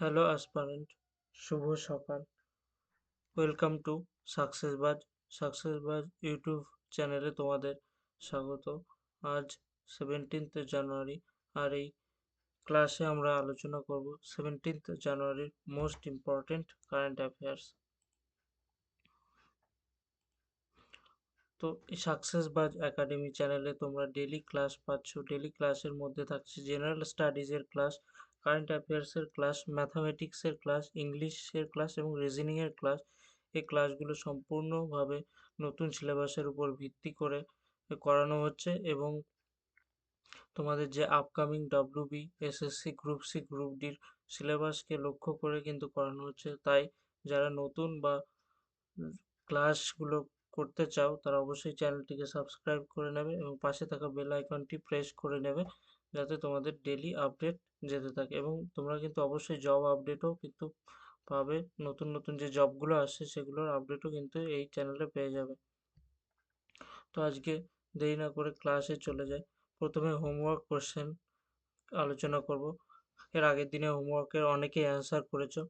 Hello aspirant, শুভ সকাল। Welcome to success বাজ YouTube চ্যানেলে তোমাদের স্বাগত। আজ 17th জানুয়ারি, আর এই ক্লাসে আমরা আলোচনা করব 17th জানুয়ারির মোস্ট ইম্পর্টেন্ট কারেন্ট অ্যাফেয়ার্স। তো এই সাকসেসবাজ একাডেমি চ্যানেলে তোমরা ডেলি ক্লাস পাচ্ছ। ডেলি ক্লাসের মধ্যে থাকছে জেনারেল স্টাডিজের ক্লাস, কারেন্ট অ্যাফেয়ার্সের ক্লাস, ম্যাথামেটিক্সের ক্লাস, ইংলিশের ক্লাস এবং রিজনিংয়ের ক্লাস। এই ক্লাসগুলো সম্পূর্ণভাবে নতুন সিলেবাসের উপর ভিত্তি করে করানো হচ্ছে এবং তোমাদের যে upcoming WB, SSC, group C, group ডির সিলেবাসকে লক্ষ্য করে কিন্তু করানো হচ্ছে। তাই যারা নতুন বা ক্লাসগুলো করতে চাও তারা অবশ্যই চ্যানেলটিকে সাবস্ক্রাইব করে নেবে এবং পাশে থাকা বেল আইকনটি প্রেস করে নেবে, যাতে তোমাদের ডেলি আপডেট যেতে থাকে। এবং তোমরা কিন্তু অবশ্যই জব আপডেটও কিন্তু পাবে। নতুন নতুন যে জবগুলো আসছে সেগুলোর আপডেটও কিন্তু এই চ্যানেলে পেয়ে যাবে। তো আজকে দেরি না করে ক্লাসে চলে যাই। প্রথমে হোমওয়ার্ক কোশ্চেন আলোচনা করব। এর আগের দিনে হোমওয়ার্কের অনেকেই অ্যান্সার করেছো।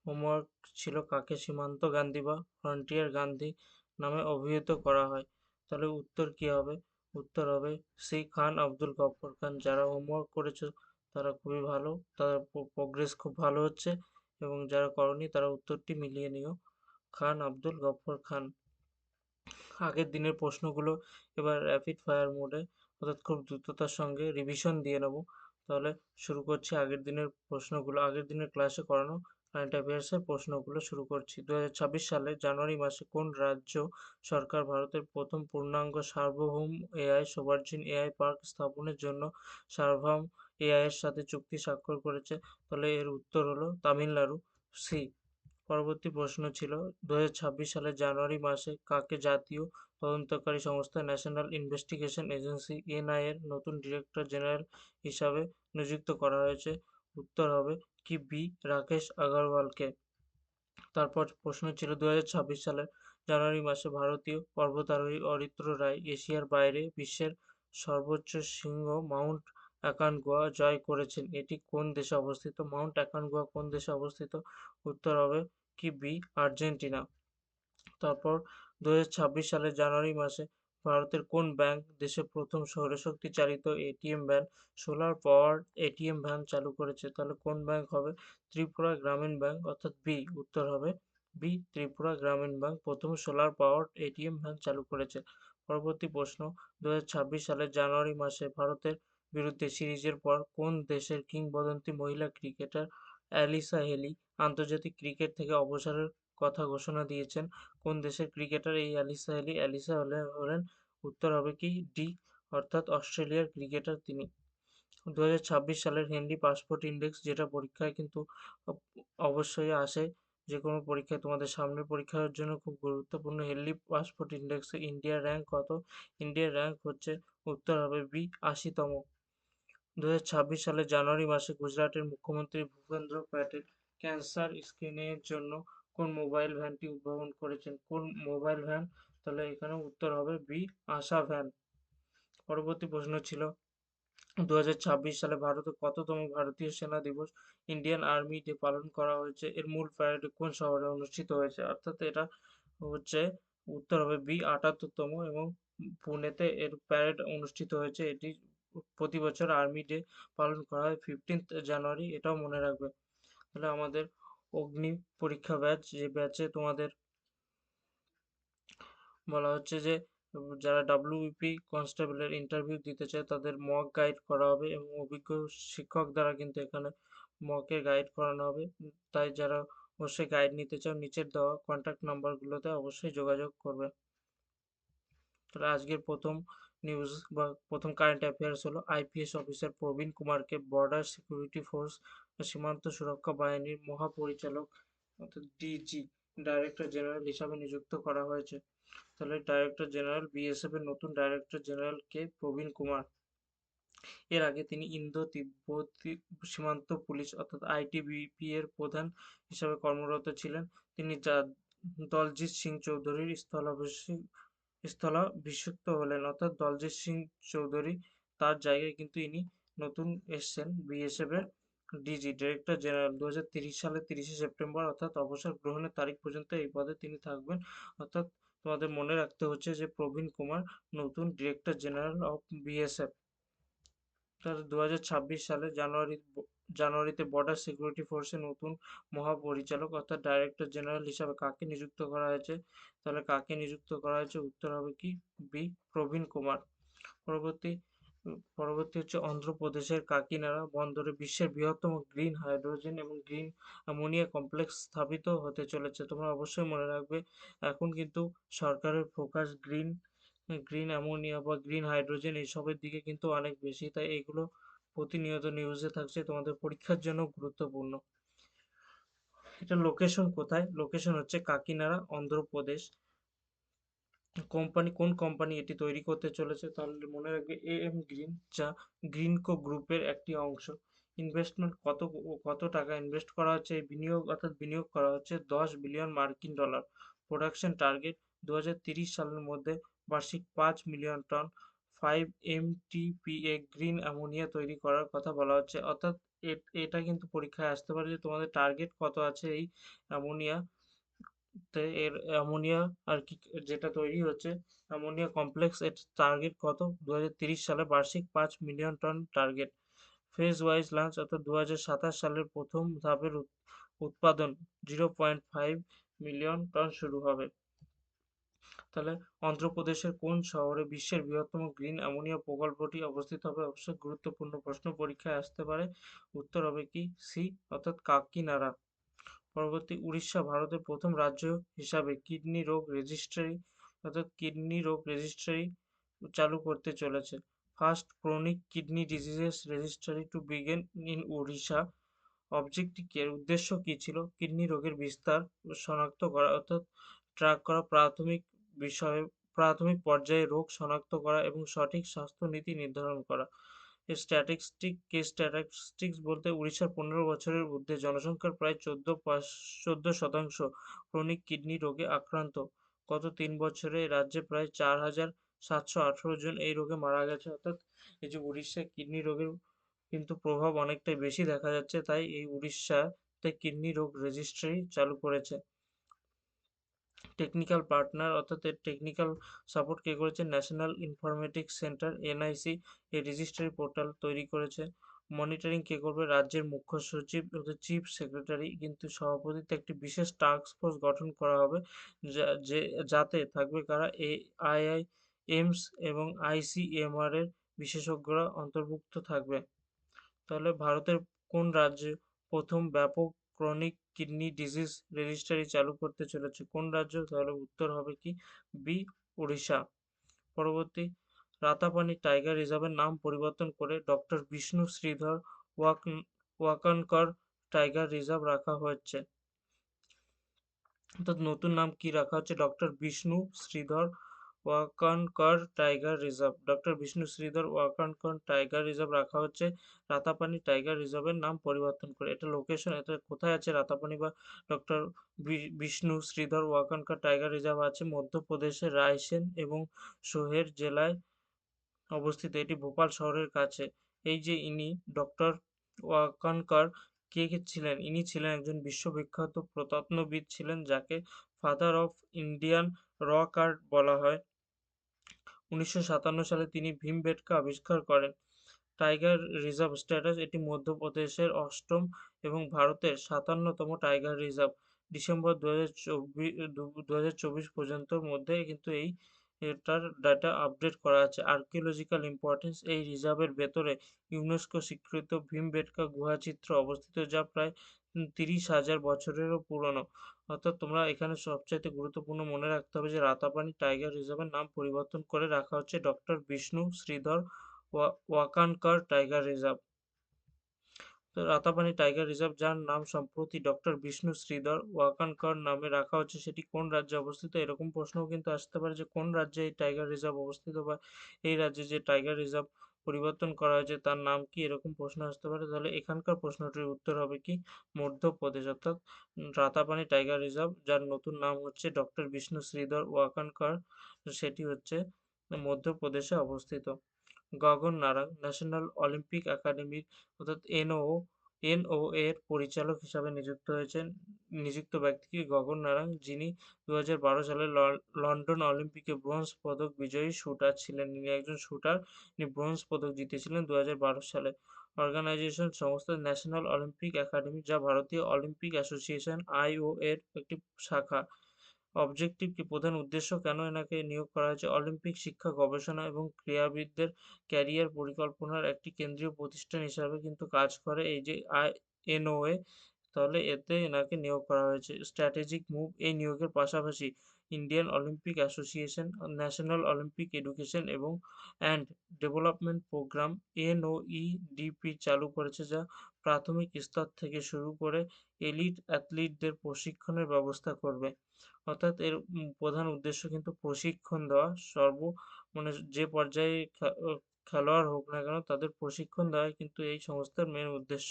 হোমওয়ার্ক ছিল কাকে সীমান্ত গান্ধী বা ফ্রন্টিয়ার গান্ধী নামে অভিহিত করা হয়। তাহলে উত্তর কি হবে? উত্তর হবে সি, খান আব্দুল গফর খান। যারা হোমওয়ার্ক করেছো তারা খুবই ভালো, তাদের প্রোগ্রেস খুব ভালো হচ্ছে, এবং যারা করনি তারা উত্তরটি মিলিয়ে নিও। খান আব্দুল গফর খান। আগের দিনের প্রশ্নগুলো এবার র্যাপিড ফায়ার মোডে, অর্থাৎ খুব দ্রুততার সঙ্গে রিভিশন দিয়ে নেব। তাহলে শুরু করছি আগের দিনের প্রশ্নগুলো, আগের দিনের ক্লাসে করানো কারেন্ট অ্যাফেয়ার্সের প্রশ্নগুলো শুরু করছি। 2026 সালে জানুয়ারি মাসে কোন রাজ্য সরকার ভারতের প্রথম পূর্ণাঙ্গ সার্বভৌম এআই সোভারজিন এআই পার্ক স্থাপনের জন্য সার্ভাম এআই এর সাথে চুক্তি স্বাক্ষর করেছে? তাহলে এর উত্তর হলো তামিলনাড়ু, সি। পরবর্তী প্রশ্ন ছিল 2026 সালের জানুয়ারি মাসে কাকে জাতীয় তদন্তকারী সংস্থা ন্যাশনাল ইনভেস্টিগেশন এজেন্সি এনআইএ এর নতুন ডিরেক্টর জেনারেল হিসাবে নিযুক্ত করা হয়েছে? উত্তর হবে কি বি, রাকেশ আগরওয়ালকে। তারপর প্রশ্ন ছিল 2026 সালের জানুয়ারি মাসে ভারতীয় পর্বতারোহী অরিত্র রায় এশিয়ার বাইরে বিশ্বের সর্বোচ্চ শৃঙ্গ মাউন্ট অ্যাকনগুয়া জয় করেছেন। এটি কোন দেশে অবস্থিত? মাউন্ট অ্যাকনগুয়া কোন দেশে অবস্থিত? উত্তর হবে কি বি, আর্জেন্টিনা। তারপর 2026 সালের জানুয়ারি মাসে ভারতের কোন ব্যাংক দেশে প্রথম সৌরশক্তি চালিত ATM van, solar power ATM van চালু করেছে? তাহলে কোন ব্যাংক হবে? ত্রিপুরা গ্রামীণ ব্যাংক, অর্থাৎ বি। উত্তর হবে বি, ত্রিপুরা গ্রামীণ ব্যাংক প্রথম সোলার পাওয়ার এটিএম ভ্যান চালু করেছে। পরবর্তী প্রশ্ন, 2026 সালের জানুয়ারি মাসে ভারতের বিরুদ্ধে সিরিজের পর কোন দেশের কিংবদন্তি মহিলা ক্রিকেটার অ্যালিসা হেলি আন্তর্জাতিক ক্রিকেট থেকে অবসরের কথা ঘোষণা দিয়েছেন? কোন দেশের ক্রিকেটার এই অ্যালিসা হেলি? অ্যালিসা হলেন উত্তর হবে কি ডি, অর্থাৎ অস্ট্রেলিয়ার ক্রিকেটার তিনি। 2026 সালের হেনরি পাসপোর্ট ইন্ডেক্স, যেটা পরীক্ষায় কিন্তু অবশ্যই আসে, যে কোনো পরীক্ষায় তোমাদের সামনের পরীক্ষার জন্য খুব গুরুত্বপূর্ণ। হেনরি পাসপোর্ট ইন্ডেক্সে ইন্ডিয়ার র্যাঙ্ক কত? ইন্ডিয়ার র্যাঙ্ক হচ্ছে উত্তর হবে বি, 80তম। 2026 সালের জানুয়ারি মাসে গুজরাটের মুখ্যমন্ত্রী ভূপেন্দ্র প্যাটেল ক্যান্সার স্ক্রিনিংয়ের জন্য কোন মোবাইল ভ্যানটি উদ্ভাবন করেছেন? কোন মোবাইল ভ্যান? তাহলে এখানে উত্তর হবে বি, আশা ভ্যান। পরবর্তী প্রশ্ন ছিল 2026 সালে ভারতের কততম ভারতীয় সেনা দিবস ইন্ডিয়ান আর্মি ডে পালন করা হয়েছে? এর মূল প্যারেড কোন শহরে অনুষ্ঠিত হয়েছে? অর্থাৎ এটা হচ্ছে উত্তর হবে বি, 78তম, এবং পুনেতে এর প্যারেড অনুষ্ঠিত হয়েছে। এটি প্রতি বছর আর্মি ডে পালন করা হয় 15th জানুয়ারি, এটাও মনে রাখবে। তাহলে আমাদের অগ্নি পরীক্ষা ব্যাচ, যে ব্যাচে তোমাদের বলা হচ্ছে যে যারা ডাব্লিউবিপি কনস্টেবলের ইন্টারভিউ দিতে চায় তাদের মক গাইড করা হবে, এবং অভিজ্ঞ শিক্ষক দ্বারা কিন্তু এখানে মকের গাইড করানো হবে। তাই যারা অবশ্যই গাইড নিতে চাও নিচের দেওয়া কন্ট্যাক্ট নাম্বারগুলোতে অবশ্যই যোগাযোগ করবে। তাহলে আজকের প্রথম নিউজ বা প্রথম কারেন্ট অ্যাফেয়ার্স হলো আইপিএস অফিসার প্রবীণ কুমারকে বর্ডার সিকিউরিটি ফোর্স সীমান্ত সুরক্ষা বাহিনীর মহাপরিচালক, অর্থাৎ ডিজি, ডাইরেক্টর জেনারেল হিসাবে নিযুক্ত করা হয়েছে। তাহলে ডাইরেক্টর জেনারেল বিএসএফ এর নতুন ডাইরেক্টর জেনারেল কে? প্রবীণ কুমার। এর আগে তিনি ইন্দো তিব্বতী সীমান্ত পুলিশ অর্থাৎ আইটিবিপি এর প্রধান হিসাবে কর্মরত ছিলেন। তিনি দলজিৎ সিং চৌধুরীর স্থলাভিষিক্ত হলেন, অর্থাৎ দলজিৎ সিং চৌধুরী, তার জায়গায় কিন্তু ইনি নতুন এসছেন বিএসএফ এর ডিজি ডিরেক্টর জেনারেল 2030 সালের 30শে সেপ্টেম্বর অর্থাৎ অবসর গ্রহণের তারিখ পর্যন্ত এই পদে তিনি থাকবেন। অর্থাৎ তোমাদের মনে রাখতে হচ্ছে যে প্রবীণ কুমার নতুন ডিরেক্টর জেনারেল অফ বিএসএফ। তাহলে 2026 সালে জানুয়ারিতে বর্ডার সিকিউরিটি ফোর্সের নতুন মহাপরিচালক অর্থাৎ ডাইরেক্টর জেনারেল হিসাবে কাকে নিযুক্ত করা হয়েছে? তাহলে কাকে নিযুক্ত করা হয়েছে? উত্তর হবে কি বি প্রবীণ কুমার। পরবর্তী হচ্ছে অন্ধ্রপ্রদেশের কাকিনাড়া বন্দরে বিশ্বের বৃহত্তম গ্রিন হাইড্রোজেন এবং গ্রিন অ্যামোনিয়া কমপ্লেক্স স্থাপিত হতে চলেছে। তোমরা অবশ্যই মনে রাখবে এখন কিন্তু সরকারের ফোকাস গ্রিন অ্যামোনিয়া বা গ্রিন হাইড্রোজেন এইসবের দিকে কিন্তু অনেক বেশি, তাই এগুলো প্রতিনিয়ত নিউজে থাকছে, তোমাদের পরীক্ষার জন্য গুরুত্বপূর্ণ। এটা লোকেশন কোথায়? লোকেশন হচ্ছে কাকিনাড়া, অন্ধ্রপ্রদেশ। কোন কোম্পানি এটি তৈরি করতে চলেছে? তাহলে মনে রাখবে এএম গ্রিন, যা গ্রিনকো গ্রুপের একটি অংশ। ইনভেস্টমেন্ট কত টাকা ইনভেস্ট করা হচ্ছে? এই বিনিয়োগ অর্থাৎ বিনিয়োগ করা হচ্ছে 10 বিলিয়ন মার্কিন ডলার। প্রোডাকশন টার্গেট 2030 সালের মধ্যে বার্ষিক 5 million ton 5 MTPA green ammonia তৈরি করার কথা বলা হচ্ছে। অর্থাৎ এটা কিন্তু পরীক্ষায় আসতে পারে যে তোমাদের টার্গেট কত আছে এই অ্যামোনিয়া এর অ্যামোনিয়া আর কি যেটা তৈরি হচ্ছে অ্যামোনিয়া কমপ্লেক্স, এর টার্গেট কত? 2030 সালে বার্ষিক 5 million ton target. Phase wise launch অর্থাৎ 2027 সালের প্রথম ধাপের উৎপাদন 0.5 মিলিয়ন টন শুরু হবে। তাহলে অন্ধ্রপ্রদেশের কোন শহরে বিশ্বের বৃহত্তম গ্রিন অ্যামোনিয়া প্রকল্পটি অবস্থিত হবে? অবশ্যই গুরুত্বপূর্ণ প্রশ্ন, পরীক্ষায় আসতে পারে। উত্তর হবে কি সি অর্থাৎ কাকিনাড়া। পরবর্তী উড়িষ্যা ভারতের প্রথম রাজ্য হিসাবে কিডনি রোগ রেজিস্ট্রি চালু করতে চলেছে। First chronic kidney diseases registry to begin in Orissa. এর উদ্দেশ্য কি ছিল? কিডনি রোগের বিস্তার শনাক্ত করা অর্থাৎ ট্র্যাক করা, প্রাথমিক পর্যায়ে রোগ শনাক্ত করা এবং সঠিক স্বাস্থ্য নীতি নির্ধারণ করা। স্ট্যাটিস্টিক্স বলতে উড়িষ্যার 15 বছরের ঊর্ধ্বে জনসংখ্যার প্রায় 14% ক্রনিক কিডনি রোগে আক্রান্ত। গত 3 বছরে রাজ্যে প্রায় 4,718 জন এই রোগে মারা গেছে। অর্থাৎ এই যে উড়িষ্যায় কিডনি রোগের কিন্তু প্রভাব অনেকটাই বেশি দেখা যাচ্ছে, তাই এই উড়িষ্যাতে কিডনি রোগ রেজিস্ট্রি চালু করেছে। টেকনিক্যাল পার্টনার অর্থাৎ এর টেকনিক্যাল সাপোর্ট কে করেছে? ন্যাশনাল ইনফরমেটিক্স সেন্টার এনআইসি এই রেজিস্ট্রি পোর্টাল তৈরি করেছে। মনিটরিং কে করবে? রাজ্যের মুখ্য সচিব অর্থাৎ চিফ সেক্রেটারি, কিন্তু সভাপতিত্বে একটি বিশেষ টাস্ক ফোর্স গঠন করা হবে যাতে থাকবে কারা? এইমস এবং আইসিএমআর এর বিশেষজ্ঞরা অন্তর্ভুক্ত থাকবে। তাহলে ভারতের কোন রাজ্যে প্রথম ব্যাপক ক্রনিক কিডনি ডিজিজ রেজিস্ট্রি চালু করতে চলেছে? কোন রাজ্য? তাহলে উত্তর হবে কি বি উড়িষ্যা। পরবর্তী রাতাপানি টাইগার রিজার্ভের নাম পরিবর্তন করে doctor Vishnu Shridhar Wakankar tiger reserve রাখা হচ্ছে। অর্থাৎ নতুন নাম কি রাখা হচ্ছে? Doctor Vishnu Shridhar Wakankar tiger reserve. Doctor Vishnu Shridhar Wakankar tiger reserve রাখা হচ্ছে রাতাপানি টাইগার রিজার্ভের নাম পরিবর্তন করে। এটা লোকেশন, এটা কোথায় আছে রাতাপানি বা doctor Vishnu Shridhar Wakankar tiger reserve? আছে মধ্যপ্রদেশের রায়সেন এবং সোহের জেলায় অবস্থিত। এটি ভোপাল শহরের কাছে। এই যে ইনি ডক্টর ওয়াকানকর কে ছিলেন? ইনি ছিলেন একজন বিশ্ববিখ্যাত প্রত্নতত্ত্ববিদ ছিলেন, যাকে father of Indian rock art বলা হয়। 1957 সালে তিনি ভীমবেটকা আবিষ্কার করেন। টাইগার রিজার্ভ স্ট্যাটাস, এটি মধ্যপ্রদেশের অষ্টম এবং ভারতের 57তম টাইগার রিজার্ভ। ডিসেম্বর 2024 পর্যন্তর মধ্যে কিন্তু এটার ডাটা আপডেট করা আছে। আর্কিওলজিক্যাল ইম্পর্টেন্স, এই রিজার্ভের ভেতরে ইউনেস্কো স্বীকৃত ভীমবেটকা গুহাচিত্র অবস্থিত, যা প্রায় 30,000 বছরেরও পুরনো। অর্থাৎ তোমরা এখানে সবচাইতে গুরুত্বপূর্ণ মনে রাখতে হবে যে রাতাপানি টাইগার রিজার্ভের নাম পরিবর্তন করে রাখা হচ্ছে doctor Vishnu Shridhar Wakankar tiger reserve. তো রাতাপানি টাইগার রিজার্ভ, যার নাম সম্প্রতি ডক্টর বিষ্ণু শ্রীধর ওয়াকানকর নামে রাখা হচ্ছে, সেটি কোন রাজ্যে অবস্থিত? এরকম প্রশ্নও কিন্তু আসতে পারে যে কোন রাজ্যে এই টাইগার রিজার্ভ অবস্থিত, বা এই রাজ্যে যে টাইগার রিজার্ভ পরিবর্তন করা হয়েছে তার নাম কি, এরকম প্রশ্ন আসতে পারে। তাহলে এখানকার প্রশ্নটির উত্তর হবে কি মধ্যপ্রদেশ। অর্থাৎ রাতাপানি টাইগার রিজার্ভ, যার নতুন নাম হচ্ছে ডক্টর বিষ্ণু শ্রীধর ওয়াকানকর, সেটি হচ্ছে মধ্যপ্রদেশে অবস্থিত। গগন নারাঙ্গ ন্যাশনাল অলিম্পিক একাডেমির অর্থাৎ এনও এনওএ এর পরিচালক হিসাবে নিযুক্ত ব্যক্তি গগন নারাঙ্গ, যিনি 2012 সালে লন্ডন অলিম্পিকে ব্রোঞ্জ পদক বিজয়ী শুটার ছিলেন। ইনি একজন শুটার, ইনি ব্রোঞ্জ পদক জিতেছিলেন 2012 সালে। অর্গানাইজেশন সংস্থা ন্যাশনাল অলিম্পিক একাডেমি, যা ভারতীয় অলিম্পিক অ্যাসোসিয়েশন আইও এর একটি শাখা। অবজেক্টিভ কি, প্রধান উদ্দেশ্য কেন এনাকে নিয়োগ করা হয়েছে? অলিম্পিক শিক্ষা, গবেষণা এবং ক্রীড়াবিদদের ক্যারিয়ার পরিকল্পনার একটি কেন্দ্রীয় প্রতিষ্ঠান হিসাবে কিন্তু কাজ করে এই যে এনওএ। তাহলে এতে এনাকে নিয়োগ করা হয়েছে। স্ট্র্যাটেজিক মুভ, এই নিয়োগের পাশাপাশি Indian Olympic association, national Olympic education এবং অ্যান্ড ডেভেলপমেন্ট প্রোগ্রাম এনওইডিপি চালু করেছে, যা প্রাথমিক স্তর থেকে শুরু করে এলিট অ্যাথলিটদের প্রশিক্ষণের ব্যবস্থা করবে। অর্থাৎ এর প্রধান উদ্দেশ্য কিন্তু প্রশিক্ষণ দেওয়া, মানে যে পর্যায়ে খেলোয়াড় হোক না কেন তাদের প্রশিক্ষণ দেওয়াই কিন্তু এই সংস্থার মেন উদ্দেশ্য।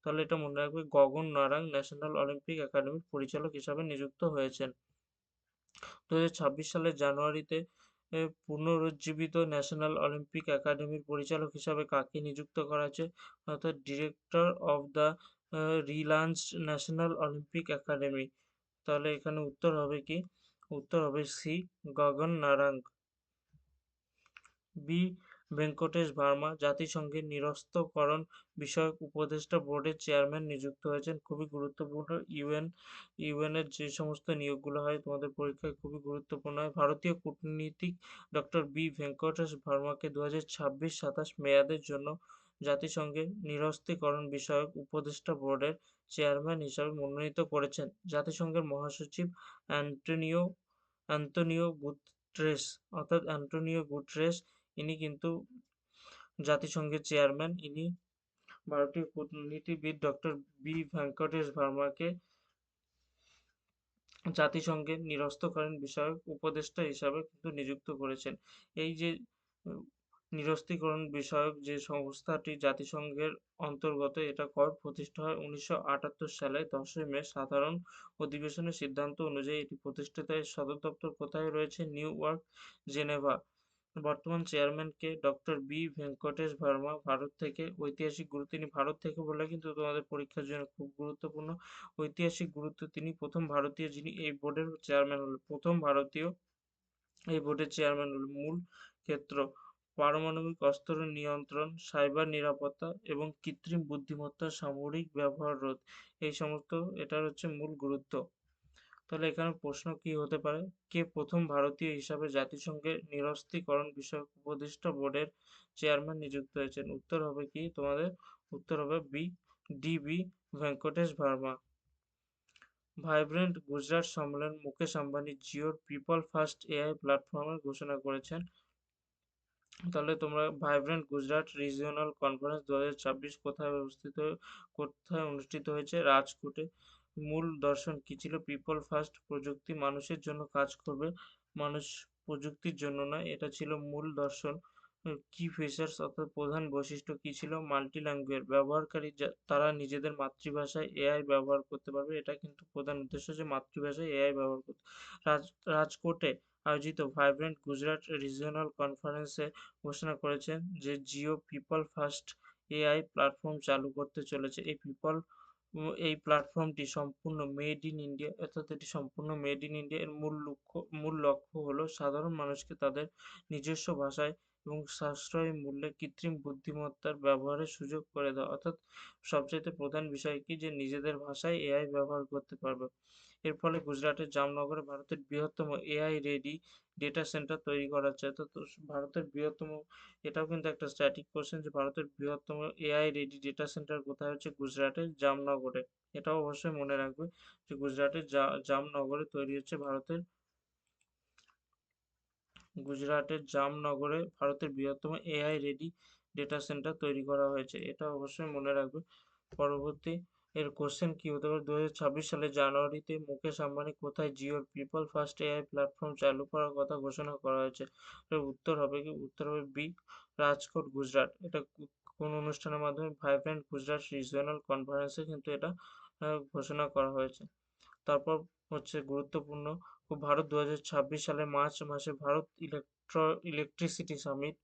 তাহলে এটা মনে রাখবে, গগন নারাঙ্গ ন্যাশনাল অলিম্পিক একাডেমির পরিচালক হিসাবে নিযুক্ত হয়েছেন। 2026 সালের জানুয়ারিতে পুনরুজ্জীবিত ন্যাশনাল অলিম্পিক একাডেমির পরিচালক হিসাবে কাকে নিযুক্ত করা হয়েছে? অর্থাৎ director of the relaunched national Olympic academy. তাহলে এখানে উত্তর হবে কি? উত্তর হবে সি, গগন নারাঙ্গ। বি, ভেঙ্কটেশ ভার্মা জাতিসংঘের নিরস্ত্রকরণ বিষয়ক উপদেষ্টা বোর্ডের চেয়ারম্যান নিযুক্ত হয়েছেন। খুবই গুরুত্বপূর্ণ। ইউএন এর যে সমস্ত নিয়োগগুলো হয় তোমাদের পরীক্ষায় খুবই গুরুত্বপূর্ণ হয়। ভারতীয় কূটনীতিক ডক্টর বি ভেঙ্কটেশ ভার্মাকে 2026-27 মেয়াদের জন্য জাতিসংঘের নিরস্ত্রীকরণ বিষয়ক উপদেষ্টা বোর্ডের চেয়ারম্যান হিসাবে মনোনীত করেছেন জাতিসংঘের মহাসচিব অ্যান্টনিও অ্যান্তোনিও গুতেরেস। অর্থাৎ অ্যান্টোনিও গুটেরেস, ইনি কিন্তু জাতিসংঘের চেয়ারম্যান। ইনি ভারতীয় কূটনীতিবিদ ডক্টর বি ভেঙ্কটেশ ভার্মাকে জাতিসংঘের নিরস্ত্রকরণ বিষয়ক উপদেষ্টা হিসাবে কিন্তু নিযুক্ত করেছেন। এই যে নিরস্ত্রীকরণ বিষয়ক যে সংস্থাটি জাতিসংঘের অন্তর্গত, এটা কবে প্রতিষ্ঠা হয়? 1978 সালে 10ই মে সাধারণ অধিবেশনের সিদ্ধান্ত অনুযায়ী এটি প্রতিষ্ঠিত। এর সদর দপ্তর কোথায় রয়েছে? New York, Geneva. বর্তমান চেয়ারম্যান কে? Doctor B Venkatesh Varma. ভারত থেকে। ঐতিহাসিক গুরুত্ব, তিনি ভারত থেকে বলে কিন্তু তোমাদের পরীক্ষার জন্য খুব গুরুত্বপূর্ণ। ঐতিহাসিক গুরুত্ব, তিনি প্রথম ভারতীয় যিনি এই বোর্ডের চেয়ারম্যান হলেন। প্রথম ভারতীয় এই বোর্ডের চেয়ারম্যান হলেন। মূল ক্ষেত্র: পারমাণবিক অস্ত্র নিয়ন্ত্রণ, সাইবার নিরাপত্তা এবং কৃত্রিম বুদ্ধিমত্তার সামরিক ব্যবহার রোধ। এই সমস্ত এটার হচ্ছে মূল গুরুত্ব। তাহলে এখানে প্রশ্ন কি হতে পারে? কে প্রথম ভারতীয় হিসাবে জাতিসংঘের নিরস্ত্রীকরণ বিষয়ক উপদেষ্টা বোর্ডের চেয়ারম্যান নিযুক্ত হয়েছেন? উত্তর হবে কি তোমাদের? উত্তর হবে B, D Venkatesh Varma. Vibrant Gujarat সম্মেলন মুকেশ আম্বানি জিওর পিপল ফার্স্ট এআই প্ল্যাটফর্মের ঘোষণা করেছেন। তাহলে তোমরা ভাইব্রেন্ট গুজরাট রিজিওনাল কনফারেন্স 2026 কোথায় অনুষ্ঠিত হয়েছে? রাজকোটে। মূল দর্শন কি ছিল? পিপল ফার্স্ট, প্রযুক্তি মানুষের জন্য কাজ করবে, মানুষ প্রযুক্তির জন্য নয়, এটা ছিল মূল দর্শন। কি ফিচার্স অর্থাৎ প্রধান বৈশিষ্ট্য কি ছিল? মাল্টি ল্যাঙ্গুয়েজ, ব্যবহারকারী তারা নিজেদের মাতৃভাষায় এআই ব্যবহার করতে পারবে, এটা কিন্তু প্রধান উদ্দেশ্য যে মাতৃভাষায় এআই ব্যবহার করতে। রাজকোটে আয়োজিত ভাইব্রেন্ট গুজরাট রিজিওনাল কনফারেন্সে ঘোষণা করেছেন যে Jio people first AI platform চালু করতে চলেছে। এই প্ল্যাটফর্মটি সম্পূর্ণ মেড ইন ইন্ডিয়া, অর্থাৎ এটি সম্পূর্ণ মেড ইন ইন্ডিয়া। এর মূল লক্ষ্য হলো সাধারণ মানুষকে তাদের নিজস্ব ভাষায় এবং সাশ্রয়ী মূল্যে কৃত্রিম বুদ্ধিমত্তার ব্যবহারের সুযোগ করে দেওয়া। অর্থাৎ সবচাইতে প্রধান বিষয় কি? যে নিজেদের ভাষায় এআই ব্যবহার করতে পারবে। এর ফলে গুজরাটের জামনগরে ভারতের বৃহত্তম এআই রেডি ডেটা সেন্টার তৈরি করা হচ্ছে। অর্থাৎ ভারতের বৃহত্তম, এটাও কিন্তু একটা স্ট্যাটিক কোশ্চেন, যে ভারতের বৃহত্তম এআই রেডি ডেটা সেন্টার কোথায় হচ্ছে? গুজরাটের জামনগরে। এটাও অবশ্যই মনে রাখবে যে গুজরাটের জামনগরে তৈরি হচ্ছে গুজরাটের জামনগরে ভারতের বৃহত্তম এআই রেডি ডেটা সেন্টার তৈরি করা হয়েছে। এটা অবশ্যই মনে রাখবে। পরবর্তী এর কোশ্চেন কি হতে পারে? 2026 সালের জানুয়ারিতে মুকেশ আম্বানি কোথায় জিওর পিপল ফার্স্ট এআই প্ল্যাটফর্ম চালু করার কথা ঘোষণা করা হয়েছে? এর উত্তর হবে কি? উত্তর হবে বি, রাজকোট, গুজরাট। এটা কোন অনুষ্ঠানের মাধ্যমে? ভাইব্রেন্ট গুজরাট রিজিওনাল কনফারেন্সে কিন্তু এটা ঘোষণা করা হয়েছে। তারপর হচ্ছে গুরুত্বপূর্ণ, ভারত 2026 সালে মার্চ মাসে ভারত ইলেকট্রিসিটি সামিট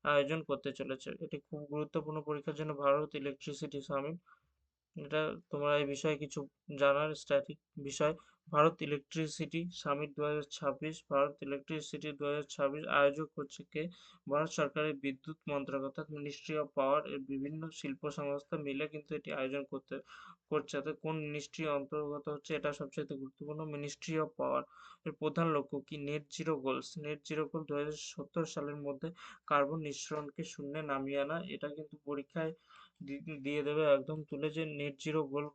আয়োজন করতে চলেছে। এটি খুব গুরুত্বপূর্ণ পরীক্ষার জন্য। ভারত ইলেকট্রিসিটি সামিট এটা তোমরা এই বিষয়ে কিছু জানার স্ট্যাটিক বিষয়। Bharat electricity summit 2026, Bharat electricity 2026 আয়োজক হচ্ছে কে? ভারত সরকারের বিদ্যুৎ মন্ত্রক অর্থাৎ মিনিস্ট্রি অফ পাওয়ার এর বিভিন্ন শিল্প সংস্থা মিলে কিন্তু এটি আয়োজন করছে। অর্থাৎ কোন মিনিস্ট্রি অন্তর্গত হচ্ছে এটা সবচাইতে গুরুত্বপূর্ণ, মিনিস্ট্রি অফ পাওয়ার। এর প্রধান লক্ষ্য কি? Net zero goals. Net zero গোল 2070 সালের মধ্যে কার্বন নিঃসরণকে শূন্যে নামিয়ে আনা। এটা কিন্তু পরীক্ষায় দিয়ে দেবে একদম তুলে যে নেট জিরো গোল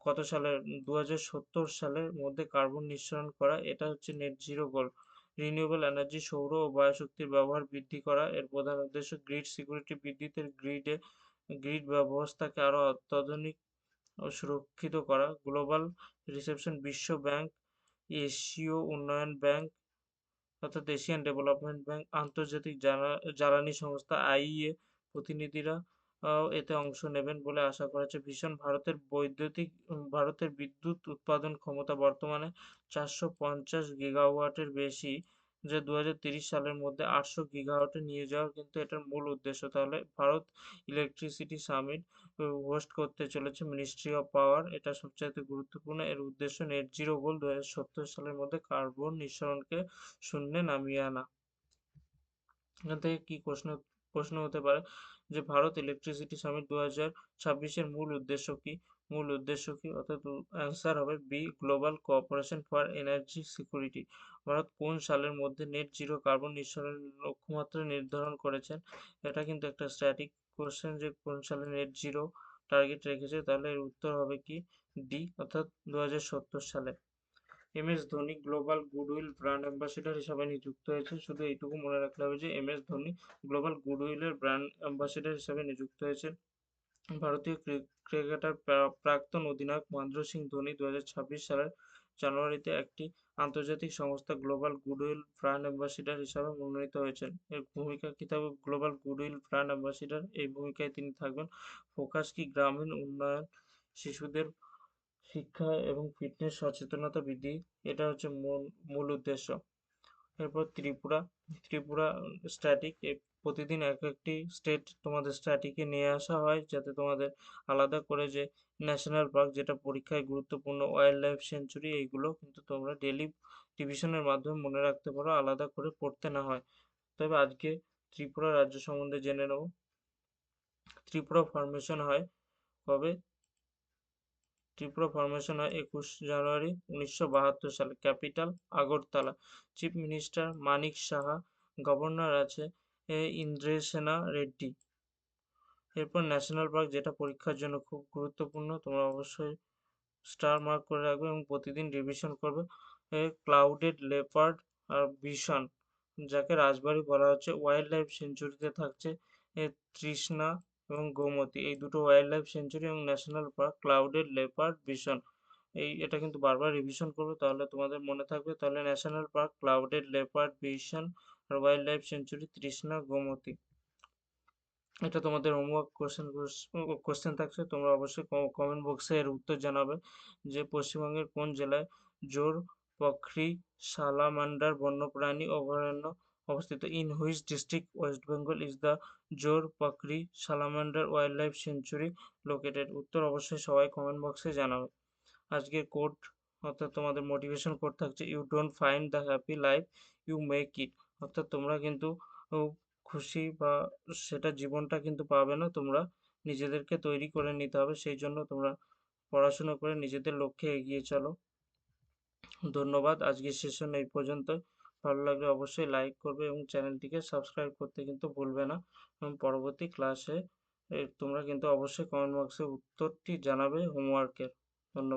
কত সালে, 2070 সালের মধ্যে কার্বন নিঃসরণ করা, এটা হচ্ছে নেট জিরো গোল। রিনিউয়েবল এনার্জি, সৌর ও বায়ুশক্তির ব্যবহার বৃদ্ধি করা। এর প্রধান উদ্দেশ্য গ্রিড সিকিউরিটি, বিদ্যুতের গ্রিড ব্যবস্থাকে আরো অত্যাধুনিক ও সুরক্ষিত করা। গ্লোবাল রিসেপশন, বিশ্ব ব্যাংক, এশীয় উন্নয়ন ব্যাংক অর্থাৎ এশিয়ান ডেভেলপমেন্ট ব্যাংক, আন্তর্জাতিক জ্বালানি সংস্থা আইইএ প্রতিনিধিরা এতে অংশ নেবেন বলে আশা করা হচ্ছে। ভীষণ ভারতের বিদ্যুৎ উৎপাদন ক্ষমতা বর্তমানে 450 গিগাওয়াটের বেশি, যা 2030 সালের মধ্যে 800 গিগাওয়াটে নিয়ে যাওয়ার কিন্তু এটার মূল উদ্দেশ্য। তাহলে ভারত ইলেকট্রিসিটি সামিট হোস্ট করতে চলেছে মিনিস্ট্রি অফ পাওয়ার, এটা সবচাইতে গুরুত্বপূর্ণ। এর উদ্দেশ্য নেট জিরো গোল 2070 সালের মধ্যে কার্বন নিঃসরণকে শূন্যে নামিয়ে আনা। এখান থেকে কি প্রশ্ন হতে পারে যে ভারত ইলেকট্রিসিটি সামিট 2026-এর মূল উদ্দেশ্য কি? অর্থাৎ অ্যান্সার হবে B, global cooperation for energy security. Bharat কোন সালের মধ্যে নেট জিরো কার্বন নিঃসরণের লক্ষ্যমাত্রা নির্ধারণ করেছেন? এটা কিন্তু একটা স্ট্যাটিক কোশ্চেন যে কোন সালে নেট জিরো টার্গেট রেখেছে, তাহলে এর উত্তর হবে কি? ডি, অর্থাৎ 2070 সালে। MS Dhoni global goodwill brand ambassador হিসাবে নিযুক্ত হয়েছে। শুধু এইটুকু মনে রাখতে হবে যে এমএস ধোনি গ্লোবাল গুডউইলের ব্র্যান্ড অ্যাম্বাসেডর হিসাবে নিযুক্ত হয়েছে। ভারতীয় ক্রিকেটার প্রাক্তন অধিনায়ক মহেন্দ্র সিং ধোনি 2026 সালের জানুয়ারিতে একটি আন্তর্জাতিক সংস্থা গ্লোবাল গুডউইল ব্র্যান্ড অ্যাম্বাসেডর হিসাবে মনোনীত হয়েছেন। এর ভূমিকা কি থাকবে? গ্লোবাল গুডউইল ব্র্যান্ড অ্যাম্বাসেডর এই ভূমিকায় তিনি থাকবেন। ফোকাস কি? গ্রামীণ উন্নয়ন, শিশুদের শিক্ষা এবং ফিটনেস সচেতনতা বৃদ্ধি, এটা হচ্ছে মূল উদ্দেশ্য। এরপর ত্রিপুরা স্ট্যাটিক, প্রতিদিন এক একটি স্টেট তোমাদের স্ট্যাটিকে নিয়ে আসা হয় যাতে তোমাদের আলাদা করে যে ন্যাশনাল পার্ক যেটা পরীক্ষায় গুরুত্বপূর্ণ, ওয়াইল্ড লাইফ সেঞ্চুরি, এইগুলো কিন্তু তোমরা ডেলি রিভিশনের মাধ্যমে মনে রাখতে পারো, আলাদা করে পড়তে না হয়। তবে আজকে ত্রিপুরা রাজ্য সম্বন্ধে জেনে নেব। ত্রিপুরা ফরমেশন হয় কবে? ত্রিপুরা ফরমেশন হয় 21 জানুয়ারি 1972 সালে। Capital Agartala. Chief minister Manik Saha. Governor আছে ইন্দ্রেসেনা রেড্ডি। এরপর ন্যাশনাল পার্ক, যেটা পরীক্ষার জন্য খুব গুরুত্বপূর্ণ, তোমরা অবশ্যই স্টার মার্ক করে রাখবে এবং প্রতিদিন রিভিশন করবে। ক্লাউডেড লেপার্ড আর বিশন, যাকে রাজবাড়ি বলা হচ্ছে। ওয়াইল্ড লাইফ সেঞ্চুরিতে থাকছে তৃষ্ণা এবং গোমতী, এই দুটো ওয়াইল্ড লাইফ সেঞ্চুরি এবং national park clouded leopard vision. এটা কিন্তু বারবার রিভিশন করবে তাহলে তোমাদের মনে থাকবে। তাহলে national park clouded leopard bison আর wildlife sanctuary Trishna Gomati. এটা তোমাদের হোমওয়ার্ক কোশ্চেন থাকছে, তোমরা অবশ্যই কমেন্ট বক্সে এর উত্তর জানাবে যে পশ্চিমবঙ্গের কোন জেলায় জোর পখরি সালামান্ডার বন্যপ্রাণী অভয়ারণ্য অবস্থিত? In which district West Bengal is the Jore Pokhri salamander wildlife sanctuary located? উত্তর অবশ্যই সবাই কমেন্ট বক্সে জানাবে। আজকের কোড অর্থাৎ তোমাদের মোটিভেশন কোড থাকছে you don't find the happy life, you make it. অর্থাৎ তোমরা কিন্তু খুশি বা সেটা জীবনটা কিন্তু পাবে না, তোমরা নিজেদেরকে তৈরি করে নিতে হবে। সেই জন্য তোমরা পড়াশোনা করে নিজেদের লক্ষ্যে এগিয়ে চলো। ধন্যবাদ। আজকের সেশন এই পর্যন্তই। ভালো লাগলে অবশ্যই লাইক করবে এবং চ্যানেলটিকে সাবস্ক্রাইব করতে কিন্তু ভুলবে না। এবং পরবর্তী ক্লাসে তোমরা কিন্তু অবশ্যই কমেন্ট বক্সে উত্তরটি জানাবে হোমওয়ার্কের। ধন্যবাদ।